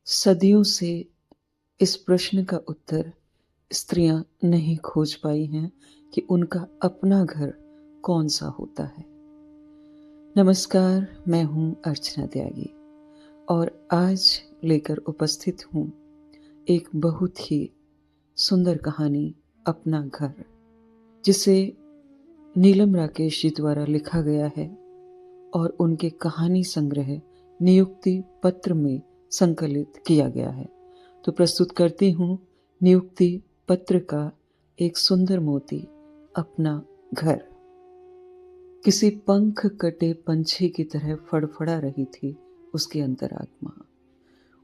सदियों से इस प्रश्न का उत्तर स्त्रियां नहीं खोज पाई हैं कि उनका अपना घर कौन सा होता है। नमस्कार, मैं हूं अर्चना त्यागी और आज लेकर उपस्थित हूं एक बहुत ही सुंदर कहानी, अपना घर, जिसे नीलम राकेश जी द्वारा लिखा गया है और उनके कहानी संग्रह नियुक्ति पत्र में संकलित किया गया है। तो प्रस्तुत करती हूँ नियुक्ति पत्र का एक सुंदर मोती, अपना घर। किसी पंख कटे पंछी की तरह फड़फड़ा रही थी उसकी अंतरात्मा।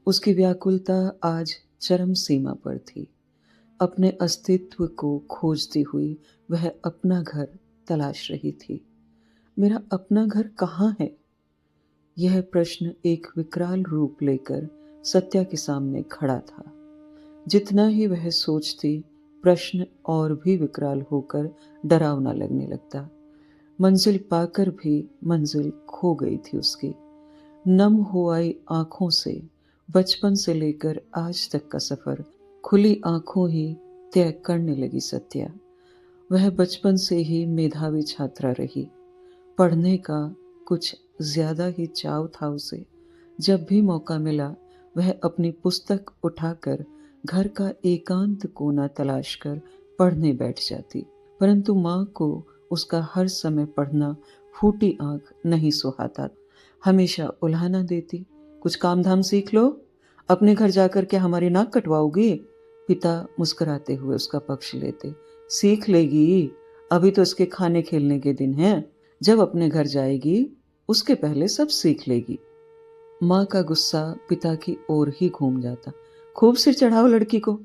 उसकी व्याकुलता आज चरम सीमा पर थी। अपने अस्तित्व को खोजती हुई वह अपना घर तलाश रही थी। मेरा अपना घर कहाँ है? यह प्रश्न एक विकराल रूप लेकर सत्या के सामने खड़ा था। जितना ही वह सोचती, प्रश्न और भी विकराल होकर डरावना लगने लगता। मंजिल पाकर भी मंजिल खो गई थी उसकी। नम हो आई आंखों से बचपन से लेकर आज तक का सफर खुली आंखों ही तय करने लगी सत्या। वह बचपन से ही मेधावी छात्रा रही। पढ़ने का कुछ ज्यादा ही चाव था उसे। जब भी मौका मिला वह अपनी पुस्तक उठाकर घर का एकांत कोना तलाश कर पढ़ने बैठ जाती। परंतु माँ को उसका हर समय पढ़ना फूटी आंख नहीं सुहाता। हमेशा उल्हाना देती, कुछ काम धाम सीख लो, अपने घर जाकर के हमारी नाक कटवाओगी। पिता मुस्कुराते हुए उसका पक्ष लेते, सीख लेगी, अभी तो इसके खाने खेलने के दिन हैं, जब अपने घर जाएगी उसके पहले सब सीख लेगी। माँ का गुस्सा पिता की ओर ही घूम जाता। खूब सिर चढ़ाओ लड़की को,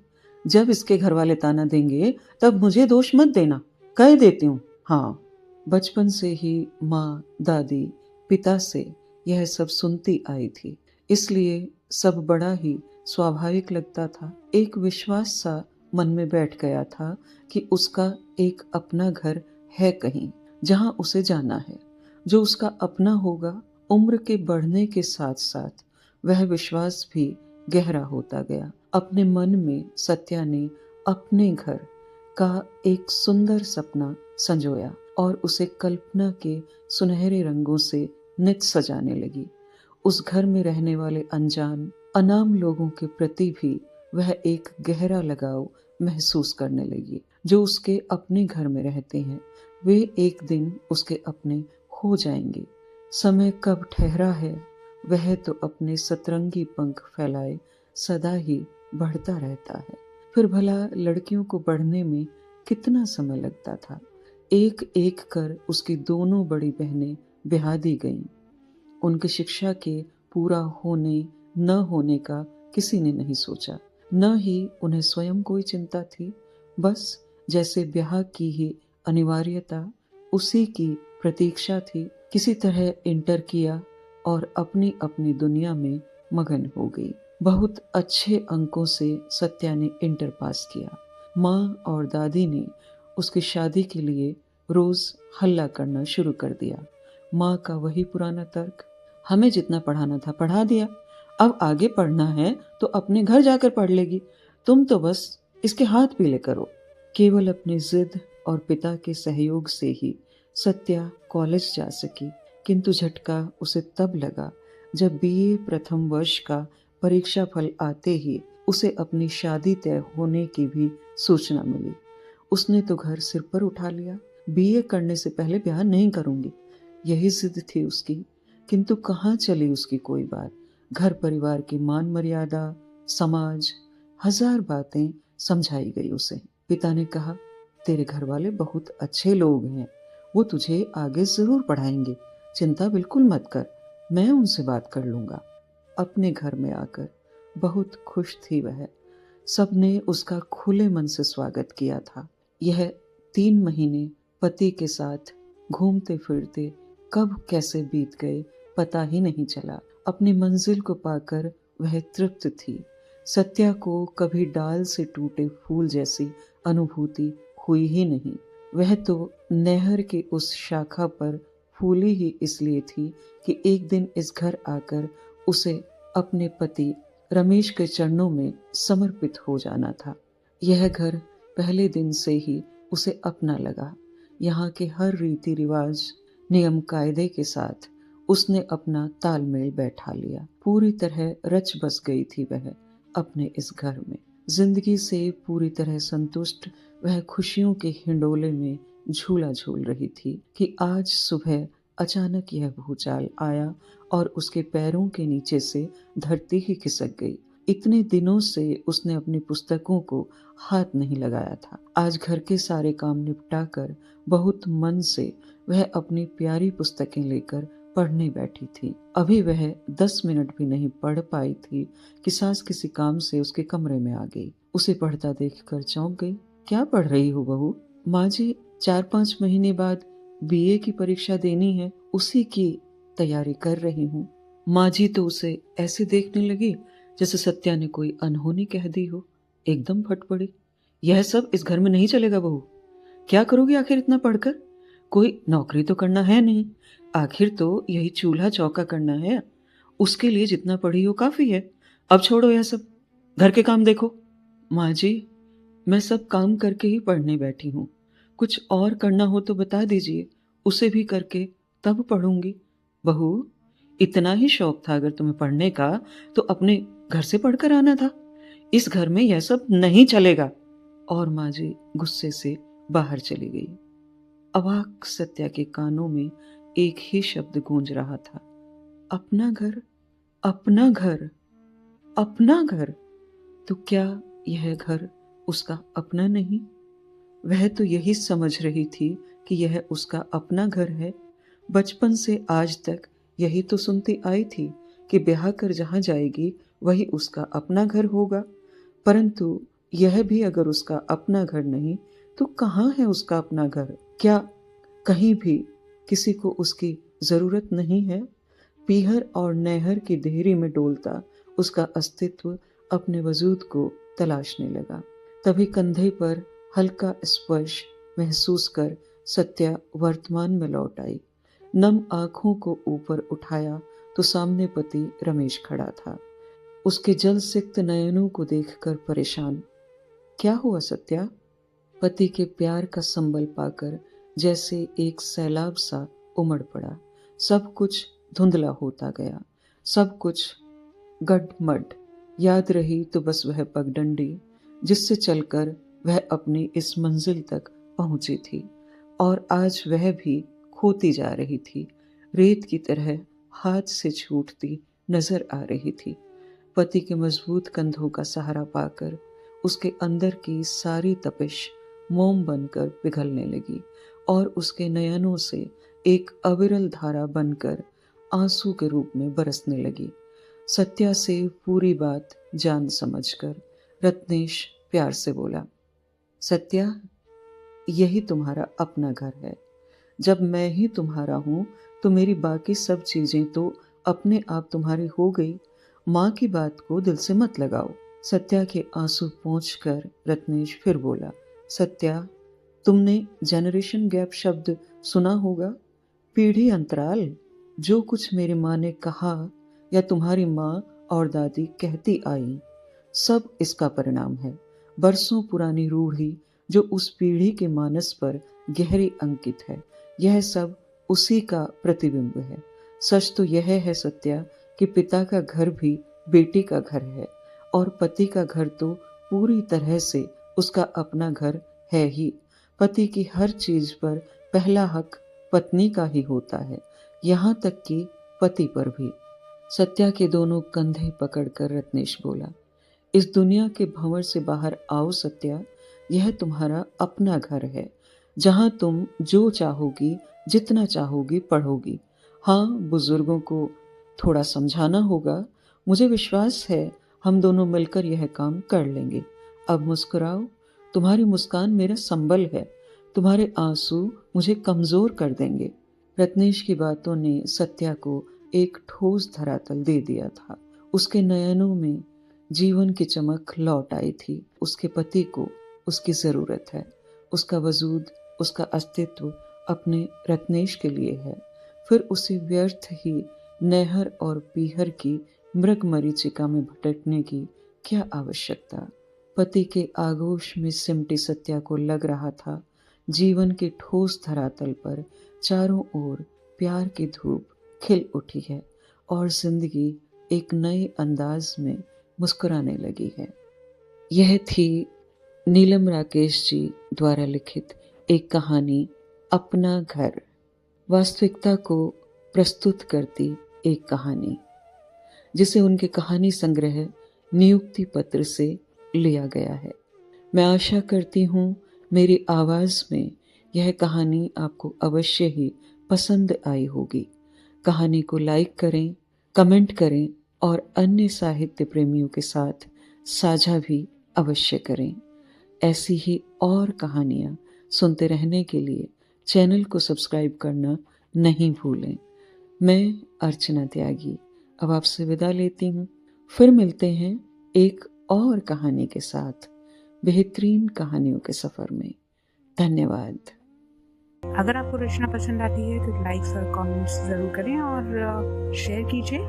जब इसके घर वाले ताना देंगे तब मुझे दोष मत देना, कह देती हूँ। हाँ, बचपन से ही माँ, दादी, पिता से यह सब सुनती आई थी, इसलिए सब बड़ा ही स्वाभाविक लगता था। एक विश्वास सा मन में बैठ गया था कि उसका एक अपना घर है कहीं, जहां उसे जाना है, जो उसका अपना होगा। उम्र के बढ़ने के साथ साथ वह विश्वास भी गहरा होता गया। अपने मन में सत्या ने अपने घर का एक सुंदर सपना संजोया और उसे कल्पना के सुनहरे रंगों से नित सजाने लगी। उस घर में रहने वाले अनजान अनाम लोगों के प्रति भी वह एक गहरा लगाव महसूस करने लगी। जो उसके अपने घर में रहते हैं वे एक दिन उसके अपने हो जाएंगे। समय कब ठहरा है, वह तो अपने सतरंगी पंख फैलाए सदा ही बढ़ता रहता है। फिर भला लड़कियों को बढ़ने में कितना समय लगता था। एक एक कर उसकी दोनों बड़ी बहनें ब्याह दी गईं। उनकी शिक्षा के पूरा होने न होने का किसी ने नहीं सोचा, न ही उन्हें स्वयं कोई चिंता थी। बस जैसे ब्याह की ही अनिवार्यता, उसी की प्रतीक्षा थी। किसी तरह इंटर किया और अपनी अपनी दुनिया में मगन हो गई। बहुत अच्छे अंकों से सत्या ने इंटर पास किया। माँ और दादी ने उसकी शादी के लिए रोज हल्ला करना शुरू कर दिया। माँ का वही पुराना तर्क, हमें जितना पढ़ाना था पढ़ा दिया, अब आगे पढ़ना है तो अपने घर जाकर पढ़ लेगी, तुम तो बस इसके हाथ पीले करो। केवल अपनी जिद और पिता के सहयोग से ही सत्या कॉलेज जा सकी, किंतु झटका उसे तब लगा जब बीए प्रथम वर्ष का परीक्षा फल आते ही उसे अपनी शादी तय होने की भी सूचना मिली। उसने तो घर सिर पर उठा लिया, बीए करने से पहले ब्याह नहीं करूंगी, यही जिद थी उसकी। किंतु कहाँ चली उसकी कोई बात। घर परिवार की मान मर्यादा, समाज, हजार बातें समझाई गई उसे। पिता ने कहा, तेरे घर वाले बहुत अच्छे लोग हैं, वो तुझे आगे जरूर पढ़ाएंगे, चिंता बिल्कुल मत कर, मैं उनसे बात कर लूंगा। अपने घर में आकर बहुत खुश थी वह। सबने उसका खुले मन से स्वागत किया था। यह 3 महीने पति के साथ घूमते फिरते कब कैसे बीत गए पता ही नहीं चला। अपनी मंजिल को पाकर वह तृप्त थी। सत्या को कभी डाल से टूटे फूल जैसी अनुभूति हुई ही नहीं। वह तो नहर के उस शाखा पर फूली ही इसलिए थी कि एक दिन इस घर आकर उसे अपने पति रमेश के चरणों में समर्पित हो जाना था। यह घर पहले दिन से ही उसे अपना लगा। यहाँ के हर रीति रिवाज, नियम कायदे के साथ उसने अपना तालमेल बैठा लिया। पूरी तरह रच बस गई थी वह अपने इस घर में। जिंदगी से पूरी तरह संतुष्ट वह खुशियों के हिंडोले में झूला झूल रही थी कि आज सुबह अचानक यह भूचाल आया और उसके पैरों के नीचे से धरती ही खिसक गई। इतने दिनों से उसने अपनी पुस्तकों को हाथ नहीं लगाया था। आज घर के सारे काम निपटाकर बहुत मन से वह अपनी प्यारी पुस्तकें लेकर पढ़ने बैठी थी। अभी वह 10 मिनट भी नहीं पढ़ पाई थी कि सास किसी काम से उसके कमरे में आ गई। उसे पढ़ता देखकर चौंक गई। क्या पढ़ रही हो बहू? माँ जी, 4-5 महीने बाद बीए की परीक्षा देनी है, उसी की तैयारी कर रही हूँ। माँ जी तो उसे ऐसे देखने लगी जैसे सत्या ने कोई अनहोनी कह दी हो। एकदम फट पड़ी। यह सब इस घर में नहीं चलेगा बहू। क्या करोगी आखिर इतना पढ़कर? कोई नौकरी तो करना है नहीं, आखिर तो यही चूल्हा चौका करना है। उसके लिए जितना पढ़ी हो काफी है। अब छोड़ो यह सब, घर के काम देखो। माँ जी, मैं सब काम करके ही पढ़ने बैठी हूँ। कुछ और करना हो तो बता दीजिए, उसे भी करके तब पढ़ूंगी। बहू, इतना ही शौक था अगर तुम्हें पढ़ने का तो अपने घर से पढ़कर आना था। इस घर में यह सब नहीं चलेगा। और माँ जी गुस्से से बाहर चली गई। अवाक सत्या के कानों में एक ही शब्द गूंज रहा था, अपना घर, अपना घर, अपना घर। तो क्या यह घर उसका अपना नहीं? वह तो यही समझ रही थी कि यह उसका अपना घर है। बचपन से आज तक यही तो सुनती आई थी कि ब्याह कर जहां जाएगी वही उसका अपना घर होगा। परंतु यह भी अगर उसका अपना घर नहीं तो कहाँ है उसका अपना घर? क्या कहीं भी किसी को उसकी जरूरत नहीं है? पीहर और नहर की देहरी में डोलता उसका अस्तित्व अपने वजूद को तलाशने लगा। तभी कंधे पर हल्का स्पर्श महसूस कर सत्या वर्तमान में लौट आई। नम आंखों को ऊपर उठाया तो सामने पति रमेश खड़ा था, उसके जल सिक्त नयनों को देखकर परेशान। क्या हुआ सत्या? पति के प्यार का संबल पाकर जैसे एक सैलाब सा उमड़ पड़ा। सब कुछ धुंधला होता गया, सब कुछ गडमड। याद रही तो बस वह पगडंडी जिससे चलकर वह अपनी इस मंजिल तक पहुंची थी, और आज वह भी खोती जा रही थी, रेत की तरह हाथ से छूटती नजर आ रही थी। पति के मजबूत कंधों का सहारा पाकर उसके अंदर की सारी तपिश मोम बनकर पिघलने लगी और उसके नयनों से एक अविरल धारा बनकर आंसू के रूप में बरसने लगी। सत्या से पूरी बात जान समझकर रत्नेश प्यार से बोला, सत्या, यही तुम्हारा अपना घर है। जब मैं ही तुम्हारा हूं तो मेरी बाकी सब चीजें तो अपने आप तुम्हारी हो गई। माँ की बात को दिल से मत लगाओ। सत्या के आंसू पोंछकर रत्नेश फिर बोला, सत्या, तुमने जनरेशन गैप शब्द सुना होगा, पीढ़ी अंतराल। जो कुछ मेरी माँ ने कहा या तुम्हारी माँ और दादी कहती आई, सब इसका परिणाम है। बरसों पुरानी रूढ़ी जो उस पीढ़ी के मानस पर गहरी अंकित है, यह सब उसी का प्रतिबिंब है। सच तो यह है सत्या कि पिता का घर भी बेटी का घर है, और पति का घर तो पूरी तरह से उसका अपना घर है ही। पति की हर चीज पर पहला हक पत्नी का ही होता है, यहाँ तक कि पति पर भी। सत्या के दोनों कंधे पकड़कर रत्नेश बोला, इस दुनिया के भंवर से बाहर आओ सत्या, यह तुम्हारा अपना घर है, जहां तुम जो चाहोगी जितना चाहोगी पढ़ोगी। हाँ, बुजुर्गों को थोड़ा समझाना होगा, मुझे विश्वास है हम दोनों मिलकर यह काम कर लेंगे। अब मुस्कुराओ, तुम्हारी मुस्कान मेरा संबल है, तुम्हारे आंसू मुझे कमजोर कर देंगे। रत्नेश की बातों ने सत्या को एक ठोस धरातल दे दिया था। उसके नयनों में जीवन की चमक लौट आई थी। उसके पति को उसकी जरूरत है, उसका वजूद, उसका अस्तित्व अपने रत्नेश के लिए है। फिर उसे व्यर्थ ही नहर और पीहर की मृग मरीचिका में भटकने की क्या आवश्यकता। पति के आगोश में सिमटी सत्या को लग रहा था जीवन के ठोस धरातल पर चारों ओर प्यार की धूप खिल उठी है और जिंदगी एक नए अंदाज में मुस्कुराने लगी है। यह थी नीलम राकेश जी द्वारा लिखित एक कहानी अपना घर, वास्तविकता को प्रस्तुत करती एक कहानी, जिसे उनके कहानी संग्रह नियुक्ति पत्र से लिया गया है। मैं आशा करती हूँ मेरी आवाज़ में यह कहानी आपको अवश्य ही पसंद आई होगी। कहानी को लाइक करें, कमेंट करें और अन्य साहित्य प्रेमियों के साथ साझा भी अवश्य करें। ऐसी ही और कहानियाँ सुनते रहने के लिए चैनल को सब्सक्राइब करना नहीं भूलें। मैं अर्चना त्यागी अब आपसे विदा लेती हूँ। फिर मिलते हैं एक और कहानी के साथ बेहतरीन कहानियों के सफ़र में। धन्यवाद। अगर आपको रचना पसंद आती है तो लाइक्स और कमेंट्स ज़रूर करें और शेयर कीजिए।